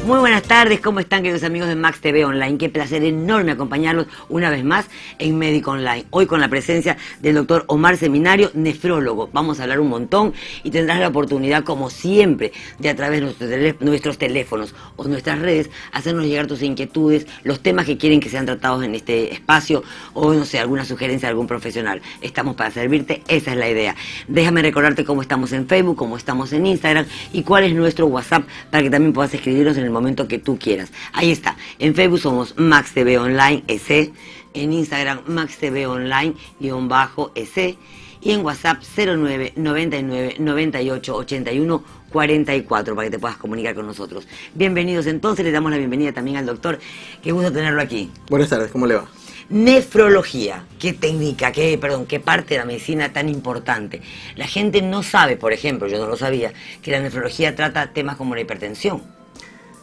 Muy buenas tardes, ¿cómo están, queridos amigos de Max TV Online? Qué placer enorme acompañarlos una vez más en Médico Online. Hoy con la presencia del doctor Omar Seminario, nefrólogo. Vamos a hablar un montón y tendrás la oportunidad, como siempre, de a través de nuestros teléfonos o nuestras redes, hacernos llegar tus inquietudes, los temas que quieren que sean tratados en este espacio o, no sé, alguna sugerencia de algún profesional. Estamos para servirte, esa es la idea. Déjame recordarte cómo estamos en Facebook, cómo estamos en Instagram y cuál es nuestro WhatsApp para que también puedas escribirnos en el momento que tú quieras. Ahí está. En Facebook somos Max TV Online EC, en Instagram Max TV Online _EC y en WhatsApp 09 99 98 81 44 para que te puedas comunicar con nosotros. Bienvenidos entonces, le damos la bienvenida también al doctor. Qué gusto tenerlo aquí. Buenas tardes, ¿cómo le va? Nefrología, qué técnica, qué parte de la medicina tan importante. La gente no sabe, por ejemplo, yo no lo sabía, que la nefrología trata temas como la hipertensión.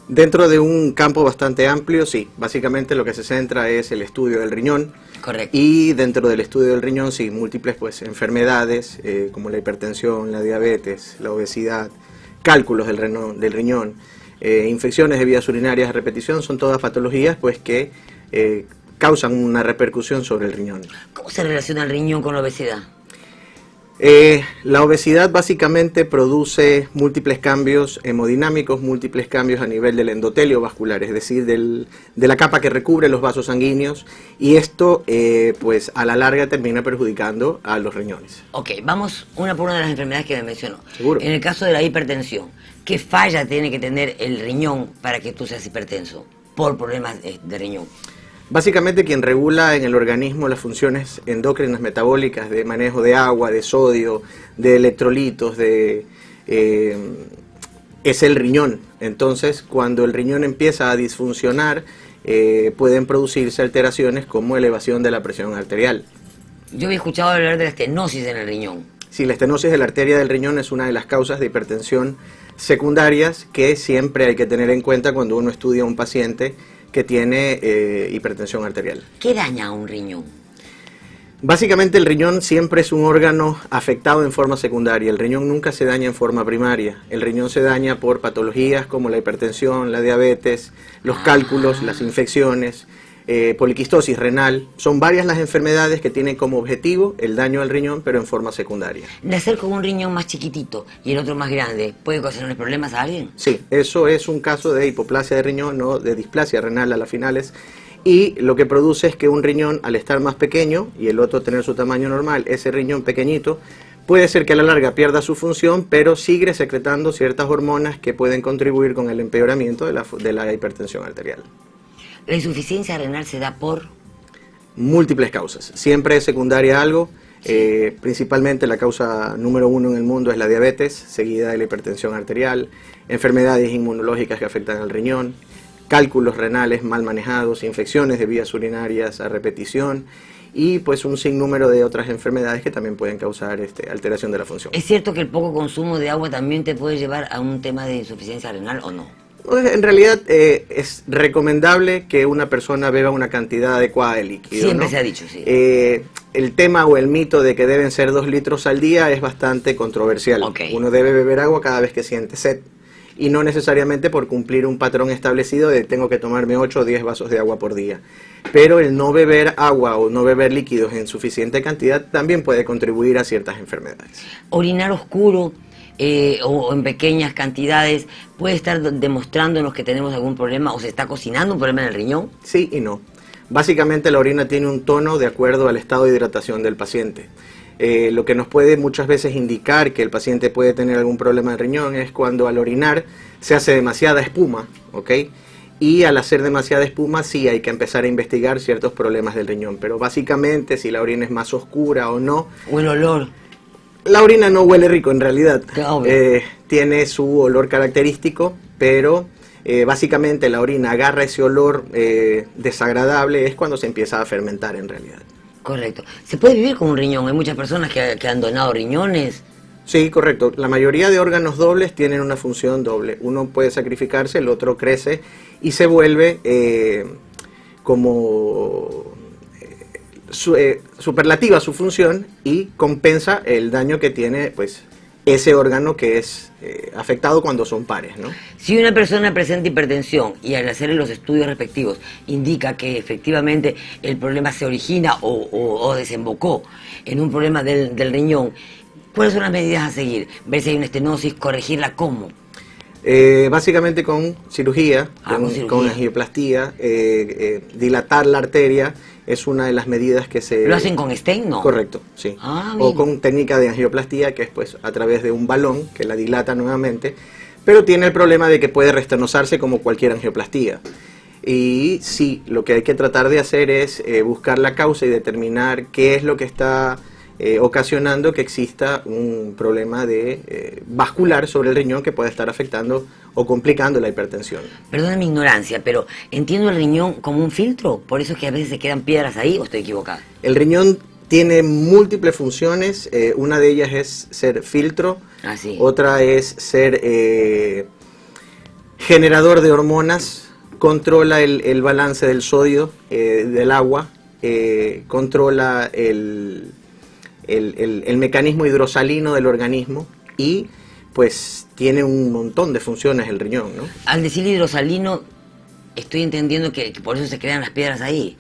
Dentro de un campo bastante amplio, sí. Básicamente lo que se centra es el estudio del riñón. Correcto. Y dentro del estudio del riñón, sí, múltiples enfermedades como la hipertensión, la diabetes, la obesidad, cálculos del riñón, infecciones de vías urinarias a repetición, son todas patologías que causan una repercusión sobre el riñón. ¿Cómo se relaciona el riñón con la obesidad? La obesidad básicamente produce múltiples cambios hemodinámicos, múltiples cambios a nivel del endotelio vascular, es decir, de la capa que recubre los vasos sanguíneos, y esto pues a la larga termina perjudicando a los riñones. Ok, vamos una por una de las enfermedades que me mencionó. Seguro. En el caso de la hipertensión, ¿qué falla tiene que tener el riñón para que tú seas hipertenso por problemas de riñón? Básicamente quien regula en el organismo las funciones endócrinas metabólicas de manejo de agua, de sodio, de electrolitos, es el riñón. Entonces, cuando el riñón empieza a disfuncionar, pueden producirse alteraciones como elevación de la presión arterial. Yo había escuchado hablar de la estenosis en el riñón. Sí, la estenosis de la arteria del riñón es una de las causas de hipertensión secundarias que siempre hay que tener en cuenta cuando uno estudia a un paciente que tiene hipertensión arterial. ¿Qué daña a un riñón? Básicamente el riñón siempre es un órgano afectado en forma secundaria. El riñón nunca se daña en forma primaria. El riñón se daña por patologías como la hipertensión, la diabetes, los cálculos, las infecciones, poliquistosis renal. Son varias las enfermedades que tienen como objetivo el daño al riñón, pero en forma secundaria. ¿Nacer con un riñón más chiquitito y el otro más grande puede ocasionar problemas a alguien? Sí, eso es un caso de hipoplasia de riñón o de displasia renal a las finales. Y lo que produce es que un riñón, al estar más pequeño y el otro tener su tamaño normal, ese riñón pequeñito, puede ser que a la larga pierda su función, pero sigue secretando ciertas hormonas que pueden contribuir con el empeoramiento de la hipertensión arterial. ¿La insuficiencia renal se da por? Múltiples causas. Siempre es secundaria a algo. Principalmente la causa número 1 en el mundo es la diabetes, seguida de la hipertensión arterial, enfermedades inmunológicas que afectan al riñón, cálculos renales mal manejados, infecciones de vías urinarias a repetición y pues un sinnúmero de otras enfermedades que también pueden causar alteración de la función. ¿Es cierto que el poco consumo de agua también te puede llevar a un tema de insuficiencia renal o no? En realidad es recomendable que una persona beba una cantidad adecuada de líquido. Siempre, ¿no? Se ha dicho, sí. El tema o el mito de que deben ser 2 litros al día es bastante controversial. Okay. Uno debe beber agua cada vez que siente sed y no necesariamente por cumplir un patrón establecido de tengo que tomarme 8 o 10 vasos de agua por día. Pero el no beber agua o no beber líquidos en suficiente cantidad también puede contribuir a ciertas enfermedades. Orinar oscuro o en pequeñas cantidades puede estar demostrándonos que tenemos algún problema o se está cocinando un problema en el riñón. Sí y no. Básicamente la orina tiene un tono de acuerdo al estado de hidratación del paciente. Lo que nos puede muchas veces indicar que el paciente puede tener algún problema de riñón es cuando al orinar se hace demasiada espuma, ¿ok? Y al hacer demasiada espuma sí hay que empezar a investigar ciertos problemas del riñón, pero básicamente si la orina es más oscura o no... O el olor. La orina no huele rico en realidad, Claro. Tiene su olor característico, pero básicamente la orina agarra ese olor desagradable, es cuando se empieza a fermentar en realidad. Correcto. ¿Se puede vivir con un riñón? Hay muchas personas que han donado riñones. Sí, correcto. La mayoría de órganos dobles tienen una función doble. Uno puede sacrificarse, el otro crece y se vuelve superlativa su función y compensa el daño que tiene pues ese órgano que es afectado cuando son pares, ¿no? Si una persona presenta hipertensión y al hacer los estudios respectivos indica que efectivamente el problema se origina o desembocó en un problema del riñón, ¿cuáles son las medidas a seguir? Ver si hay una estenosis, corregirla, ¿cómo? Básicamente con cirugía, con angioplastía, dilatar la arteria es una de las medidas que se... ¿Lo hacen con stent, no? Correcto, sí. O con técnica de angioplastía, que es pues a través de un balón que la dilata nuevamente, pero tiene el problema de que puede restenosarse como cualquier angioplastía. Y sí, lo que hay que tratar de hacer es buscar la causa y determinar qué es lo que está ocasionando que exista un problema de vascular sobre el riñón que puede estar afectando o complicando la hipertensión. Perdona mi ignorancia, pero entiendo el riñón como un filtro, por eso es que a veces se quedan piedras ahí, ¿o estoy equivocada? El riñón tiene múltiples funciones, una de ellas es ser filtro, otra es ser generador de hormonas, controla el balance del sodio, del agua, controla el mecanismo hidrosalino del organismo y pues tiene un montón de funciones el riñón, ¿no? Al decir hidrosalino, estoy entendiendo que por eso se crean las piedras ahí.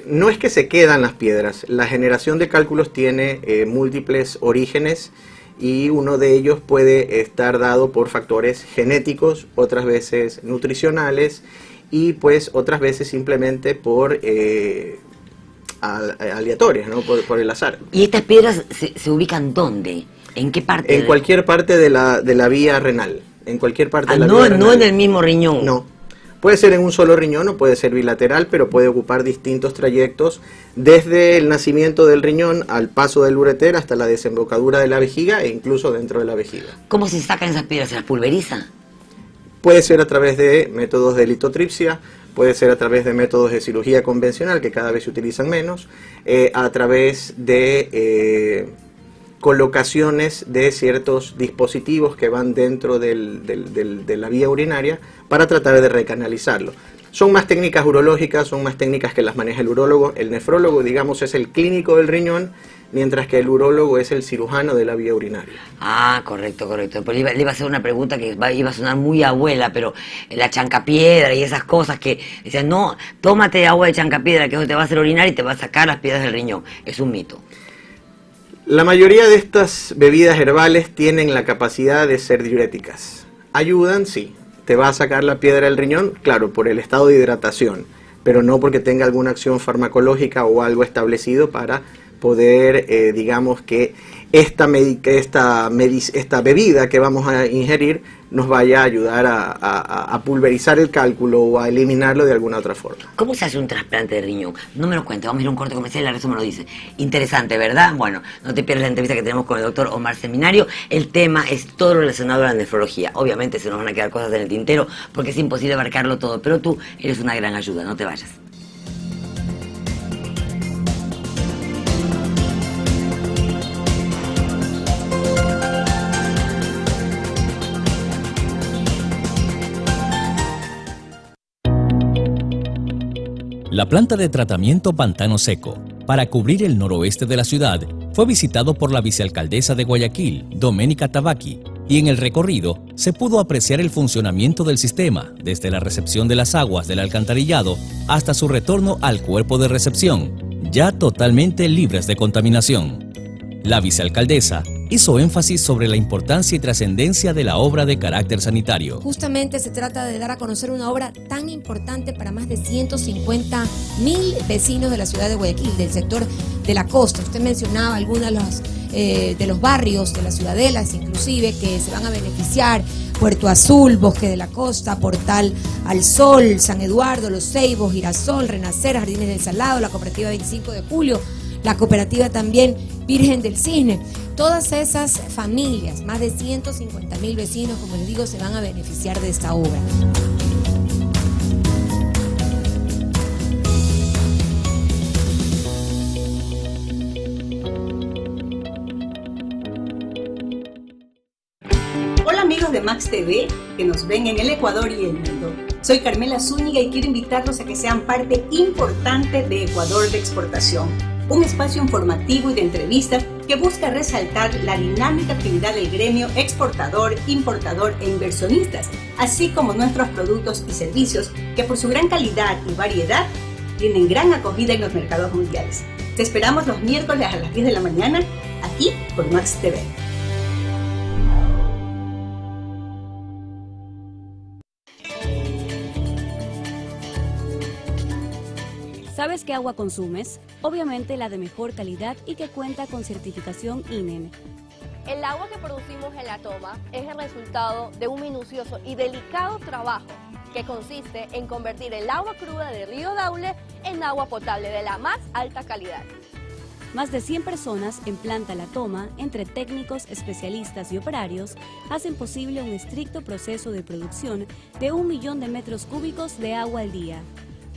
No es que se quedan las piedras, la generación de cálculos tiene múltiples orígenes y uno de ellos puede estar dado por factores genéticos, otras veces nutricionales y pues otras veces simplemente por... aleatorias, ¿no? Por el azar. ¿Y estas piedras se ubican dónde? ¿En qué parte? En cualquier parte de la vía renal. En cualquier parte de la vía renal. No en el mismo riñón. No. Puede ser en un solo riñón o puede ser bilateral, pero puede ocupar distintos trayectos desde el nacimiento del riñón al paso del ureter hasta la desembocadura de la vejiga e incluso dentro de la vejiga. ¿Cómo se sacan esas piedras? ¿Se las pulveriza? Puede ser a través de métodos de litotripsia, puede ser a través de métodos de cirugía convencional, que cada vez se utilizan menos, a través de colocaciones de ciertos dispositivos que van dentro de la vía urinaria para tratar de recanalizarlo. Son más técnicas urológicas, son más técnicas que las maneja el urólogo. El nefrólogo, digamos, es el clínico del riñón, mientras que el urólogo es el cirujano de la vía urinaria. Ah, correcto. Pero le iba a hacer una pregunta que iba a sonar muy abuela, pero la chancapiedra y esas cosas que decían, no, tómate agua de chancapiedra, que eso te va a hacer orinar y te va a sacar las piedras del riñón. Es un mito. La mayoría de estas bebidas herbales tienen la capacidad de ser diuréticas. Ayudan, sí. Te va a sacar la piedra del riñón, claro, por el estado de hidratación, pero no porque tenga alguna acción farmacológica o algo establecido para poder, digamos que esta bebida que vamos a ingerir nos vaya a ayudar a pulverizar el cálculo o a eliminarlo de alguna otra forma. ¿Cómo se hace un trasplante de riñón? No me lo cuentes, vamos a ir a un corte comercial y la resto me lo dice. Interesante, ¿verdad? Bueno, no te pierdas la entrevista que tenemos con el doctor Omar Seminario. El tema es todo relacionado a la nefrología. Obviamente se nos van a quedar cosas en el tintero porque es imposible abarcarlo todo, pero tú eres una gran ayuda, no te vayas. La planta de tratamiento Pantano Seco, para cubrir el noroeste de la ciudad, fue visitado por la vicealcaldesa de Guayaquil, Doménica Tabaqui, y en el recorrido se pudo apreciar el funcionamiento del sistema, desde la recepción de las aguas del alcantarillado hasta su retorno al cuerpo de recepción, ya totalmente libres de contaminación. La vicealcaldesa hizo énfasis sobre la importancia y trascendencia de la obra de carácter sanitario. Justamente se trata de dar a conocer una obra tan importante para más de 150.000 vecinos de la ciudad de Guayaquil, del sector de la costa. Usted mencionaba algunos de los barrios, de las ciudadelas inclusive, que se van a beneficiar: Puerto Azul, Bosque de la Costa, Portal al Sol, San Eduardo, Los Ceibos, Girasol, Renacer, Jardines del Salado, la Cooperativa 25 de Julio, la cooperativa también Virgen del Cisne. Todas esas familias, más de 150.000 vecinos, como les digo, se van a beneficiar de esta obra. Hola amigos de Max TV, que nos ven en el Ecuador y el mundo. Soy Carmela Zúñiga y quiero invitarlos a que sean parte importante de Ecuador de Exportación, un espacio informativo y de entrevistas que busca resaltar la dinámica actividad del gremio exportador, importador e inversionistas, así como nuestros productos y servicios que por su gran calidad y variedad tienen gran acogida en los mercados mundiales. Te esperamos los miércoles a las 10 de la mañana, aquí por Max TV. ¿Sabes qué agua consumes? Obviamente la de mejor calidad y que cuenta con certificación INEM. El agua que producimos en la toma es el resultado de un minucioso y delicado trabajo que consiste en convertir el agua cruda de Río Daule en agua potable de la más alta calidad. Más de 100 personas en Planta La Toma, entre técnicos, especialistas y operarios, hacen posible un estricto proceso de producción de 1 millón de metros cúbicos de agua al día.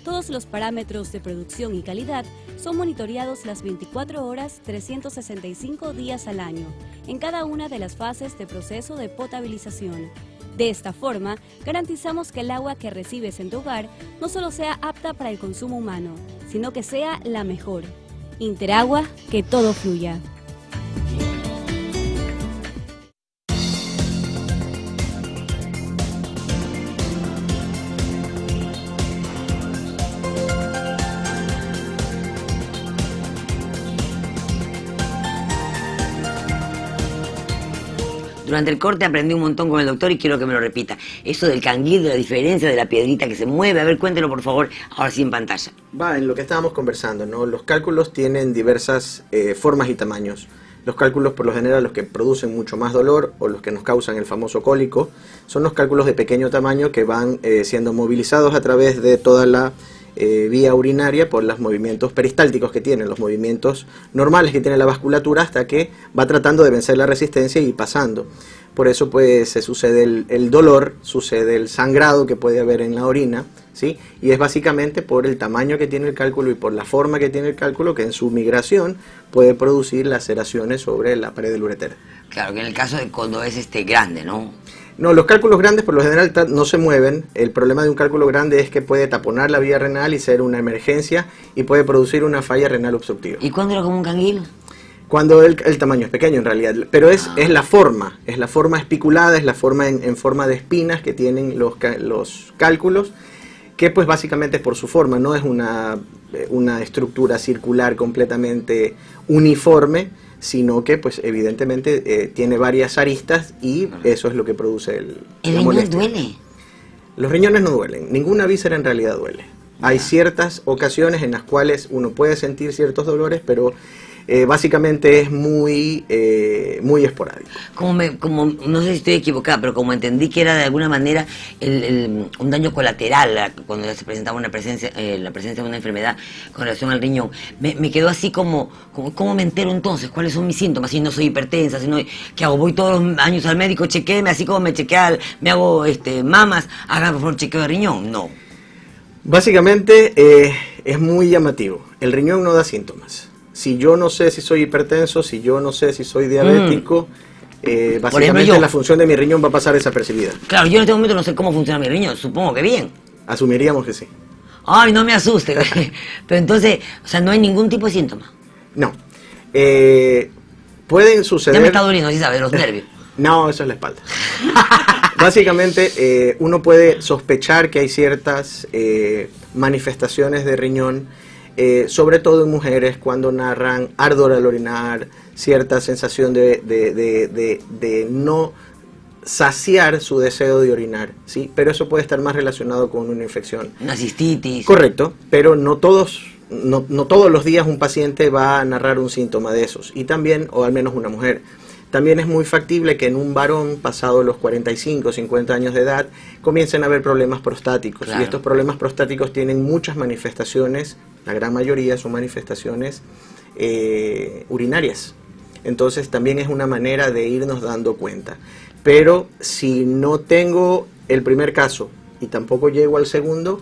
Todos los parámetros de producción y calidad son monitoreados las 24 horas, 365 días al año, en cada una de las fases de proceso de potabilización. De esta forma, garantizamos que el agua que recibes en tu hogar no solo sea apta para el consumo humano, sino que sea la mejor. Interagua, que todo fluya. Durante el corte aprendí un montón con el doctor y quiero que me lo repita. Eso del canguil, de la diferencia de la piedrita que se mueve. A ver, cuéntelo por favor, ahora sí en pantalla. Va, en lo que estábamos conversando, ¿no? Los cálculos tienen diversas formas y tamaños. Los cálculos, por lo general, los que producen mucho más dolor o los que nos causan el famoso cólico, son los cálculos de pequeño tamaño que van siendo movilizados a través de toda la vía urinaria por los movimientos peristálticos que tienen, los movimientos normales que tiene la vasculatura, hasta que va tratando de vencer la resistencia y pasando. Por eso pues se sucede el dolor, sucede el sangrado que puede haber en la orina, ¿sí? Y es básicamente por el tamaño que tiene el cálculo y por la forma que tiene el cálculo que en su migración puede producir laceraciones sobre la pared del ureter. Claro, que en el caso de cuando es grande, ¿no? No, los cálculos grandes por lo general no se mueven. El problema de un cálculo grande es que puede taponar la vía renal y ser una emergencia y puede producir una falla renal obstructiva. ¿Y cuándo era como un canguil? Cuando el tamaño es pequeño en realidad, pero es la forma espiculada, es la forma en forma de espinas que tienen los cálculos, que pues básicamente es por su forma, no es una estructura circular completamente uniforme, sino que pues evidentemente tiene varias aristas y eso es lo que produce ¿El riñón duele? Los riñones no duelen, ninguna víscera en realidad duele. Hay ciertas ocasiones en las cuales uno puede sentir ciertos dolores, pero básicamente es muy esporádico. No sé si estoy equivocada, pero como entendí que era de alguna manera un daño colateral cuando se presentaba la presencia de una enfermedad con relación al riñón, me quedó así como ¿cómo me entero entonces? ¿Cuáles son mis síntomas? Si no soy hipertensa, si no, ¿qué hago? Voy todos los años al médico, chequéeme, así como me chequea, me hago mamas, haga por favor chequeo de riñón. No. Básicamente es muy llamativo. El riñón no da síntomas. Si yo no sé si soy hipertenso, si yo no sé si soy diabético, básicamente ejemplo, la función de mi riñón va a pasar desapercibida. Claro, yo en este momento no sé cómo funciona mi riñón, supongo que bien. Asumiríamos que sí. Ay, no me asuste. Pero entonces, o sea, no hay ningún tipo de síntoma. No. Pueden suceder... Ya me está doliendo, ¿sí sabes? Los nervios. No, eso es la espalda. Básicamente, uno puede sospechar que hay ciertas manifestaciones de riñón, sobre todo en mujeres cuando narran ardor al orinar, cierta sensación de no saciar su deseo de orinar, ¿sí? Pero eso puede estar más relacionado con una infección. Una cistitis. Correcto, pero no todos los días un paciente va a narrar un síntoma de esos, y también, o al menos una mujer. También es muy factible que en un varón, pasado los 45 o 50 años de edad, comiencen a haber problemas prostáticos. Claro. Y estos problemas prostáticos tienen muchas manifestaciones, la gran mayoría son manifestaciones urinarias. Entonces también es una manera de irnos dando cuenta. Pero si no tengo el primer caso y tampoco llego al segundo,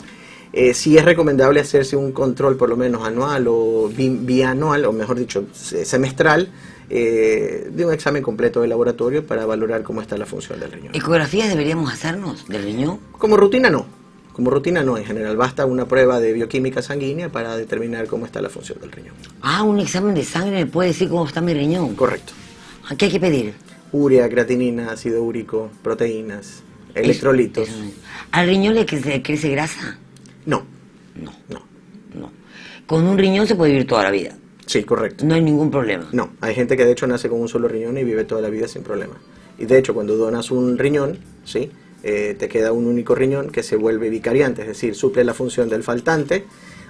sí es recomendable hacerse un control por lo menos anual o bianual, o mejor dicho, semestral, de un examen completo de laboratorio para valorar cómo está la función del riñón. ¿Ecografías deberíamos hacernos del riñón? Como rutina no. Como rutina no, en general basta una prueba de bioquímica sanguínea para determinar cómo está la función del riñón. Ah, un examen de sangre me puede decir cómo está mi riñón. Correcto. ¿Qué hay que pedir? Urea, creatinina, ácido úrico, proteínas, electrolitos. ¿Al riñón le crece grasa? No. No. No. No. Con un riñón se puede vivir toda la vida. Sí, correcto. No hay ningún problema. No, hay gente que de hecho nace con un solo riñón y vive toda la vida sin problema. Y de hecho cuando donas un riñón, ¿sí? Te queda un único riñón que se vuelve vicariante, es decir, suple la función del faltante,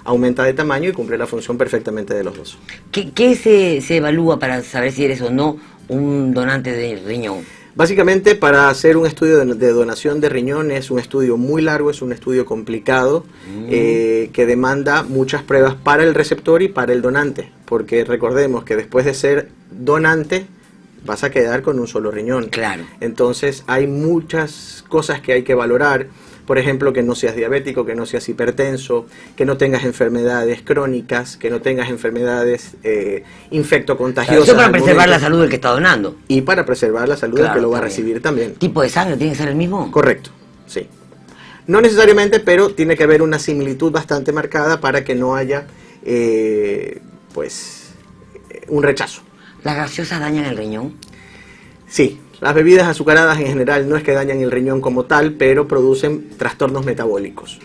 aumenta de tamaño y cumple la función perfectamente de los dos. ¿Qué se evalúa para saber si eres o no un donante de riñón? Básicamente, para hacer un estudio de donación de riñón es un estudio muy largo, es un estudio complicado, que demanda muchas pruebas para el receptor y para el donante, porque recordemos que después de ser donante vas a quedar con un solo riñón. Claro. Entonces hay muchas cosas que hay que valorar. Por ejemplo, que no seas diabético, que no seas hipertenso, que no tengas enfermedades crónicas, que no tengas enfermedades infectocontagiosas. Eso para preservar la salud del que está donando. Y para preservar la salud del que lo va a recibir también. ¿Tipo de sangre tiene que ser el mismo? Correcto, sí. No necesariamente, pero tiene que haber una similitud bastante marcada para que no haya, un rechazo. ¿Las gaseosas dañan el riñón? Sí. Las bebidas azucaradas en general no es que dañan el riñón como tal, pero producen trastornos metabólicos.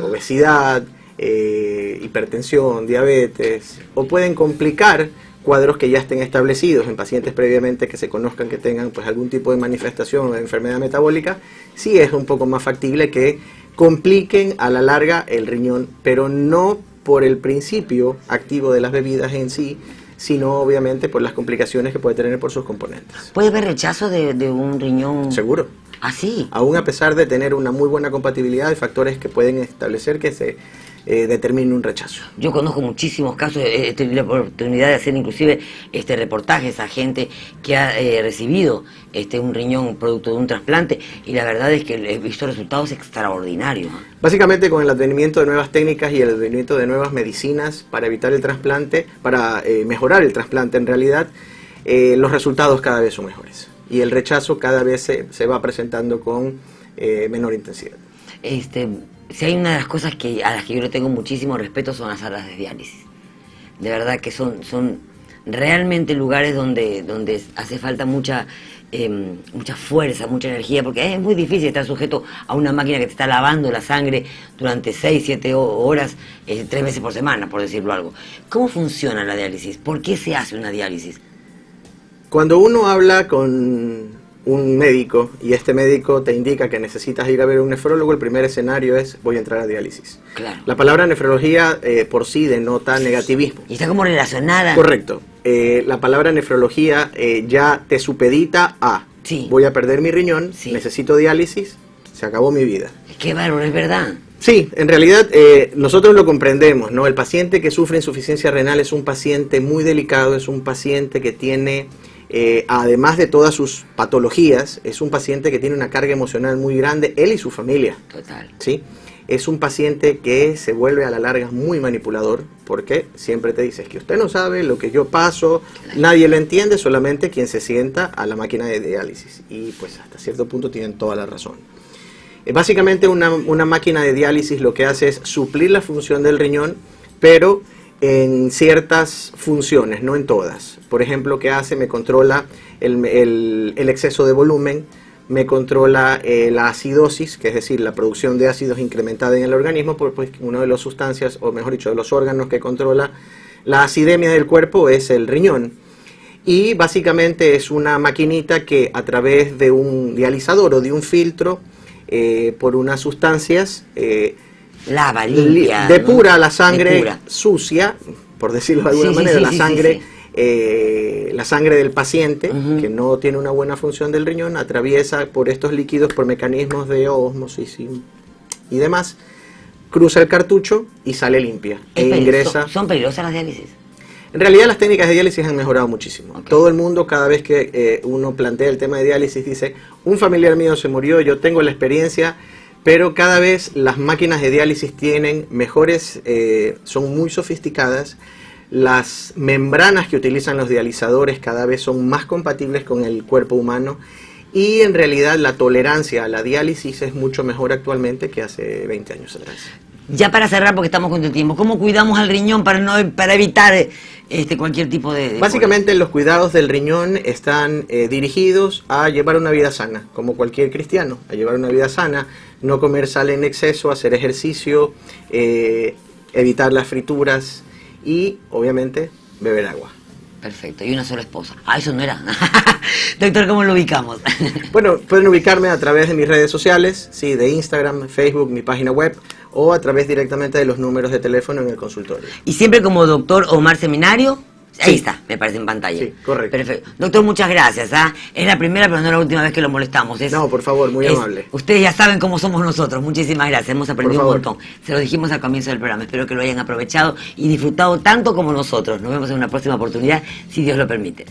Obesidad, hipertensión, diabetes, o pueden complicar cuadros que ya estén establecidos en pacientes previamente que se conozcan que tengan pues algún tipo de manifestación o de enfermedad metabólica. Sí es un poco más factible que compliquen a la larga el riñón, pero no por el principio activo de las bebidas en sí, sino obviamente por las complicaciones que puede tener por sus componentes. ¿Puede haber rechazo de un riñón? Seguro. ¿Ah, sí? Aún a pesar de tener una muy buena compatibilidad, hay factores que pueden establecer que se determine un rechazo. Yo conozco muchísimos casos, he tenido la oportunidad de hacer inclusive reportajes a gente que ha recibido un riñón producto de un trasplante, y la verdad es que he visto resultados extraordinarios. Básicamente con el advenimiento de nuevas técnicas y el advenimiento de nuevas medicinas para evitar el trasplante, para mejorar el trasplante en realidad, los resultados cada vez son mejores y el rechazo cada vez se va presentando con menor intensidad. Si hay una de las cosas a las que yo le tengo muchísimo respeto son las salas de diálisis. De verdad que son realmente lugares donde hace falta mucha fuerza, mucha energía, porque es muy difícil estar sujeto a una máquina que te está lavando la sangre durante 6, 7 horas, 3 veces por semana, por decirlo algo. ¿Cómo funciona la diálisis? ¿Por qué se hace una diálisis? Cuando uno habla con un médico y este médico te indica que necesitas ir a ver a un nefrólogo, el primer escenario es: voy a entrar a diálisis. Claro. La palabra nefrología por sí denota negativismo. Y está como relacionada. Correcto. La palabra nefrología ya te supedita a: sí, voy a perder mi riñón, sí, necesito diálisis, se acabó mi vida. Qué bárbaro, es verdad. Sí, en realidad nosotros lo comprendemos, ¿no? El paciente que sufre insuficiencia renal es un paciente muy delicado, es un paciente que tiene, además de todas sus patologías, es un paciente que tiene una carga emocional muy grande, él y su familia. Total. ¿Sí? Es un paciente que se vuelve a la larga muy manipulador, porque siempre te dice: es que usted no sabe lo que yo paso, nadie lo entiende, solamente quien se sienta a la máquina de diálisis. Y pues hasta cierto punto tienen toda la razón. Básicamente una máquina de diálisis lo que hace es suplir la función del riñón, pero en ciertas funciones, no en todas. Por ejemplo, ¿qué hace? Me controla el exceso de volumen, me controla la acidosis, que es decir, la producción de ácidos incrementada en el organismo, pues una de las sustancias, o mejor dicho, de los órganos que controla la acidemia del cuerpo es el riñón. Y básicamente es una maquinita que a través de un dializador o de un filtro, por unas sustancias, lava, limpia, depura, ¿no?, la sangre sucia, por decirlo de alguna manera, la sangre del paciente, que no tiene una buena función del riñón, atraviesa por estos líquidos, por mecanismos de ósmosis y demás, cruza el cartucho y sale limpia. Ingresa. ¿Son peligrosas las diálisis? En realidad las técnicas de diálisis han mejorado muchísimo. Okay. Todo el mundo, cada vez que uno plantea el tema de diálisis, dice: un familiar mío se murió, yo tengo la experiencia, pero cada vez las máquinas de diálisis tienen mejores, son muy sofisticadas. Las membranas que utilizan los dializadores cada vez son más compatibles con el cuerpo humano y en realidad la tolerancia a la diálisis es mucho mejor actualmente que hace 20 años atrás. Ya para cerrar, porque estamos con el tiempo, ¿cómo cuidamos al riñón para evitar cualquier tipo de Básicamente los cuidados del riñón están dirigidos a llevar una vida sana, como cualquier cristiano, a llevar una vida sana, no comer sal en exceso, hacer ejercicio, evitar las frituras y obviamente beber agua. Perfecto, y una sola esposa. Ah, eso no era. Doctor, ¿cómo lo ubicamos? Bueno, pueden ubicarme a través de mis redes sociales, sí, de Instagram, Facebook, mi página web, o a través directamente de los números de teléfono en el consultorio. Y siempre como doctor Omar Seminario. Ahí Sí. está, me parece en pantalla. Sí, correcto. Perfecto. Doctor, muchas gracias. Es la primera, pero no la última vez que lo molestamos. No, por favor, muy amable. Ustedes ya saben cómo somos nosotros. Muchísimas gracias. Hemos aprendido un Por montón. Se lo dijimos al comienzo del programa. Espero que lo hayan aprovechado y disfrutado tanto como nosotros. Nos vemos en una próxima oportunidad, si Dios lo permite.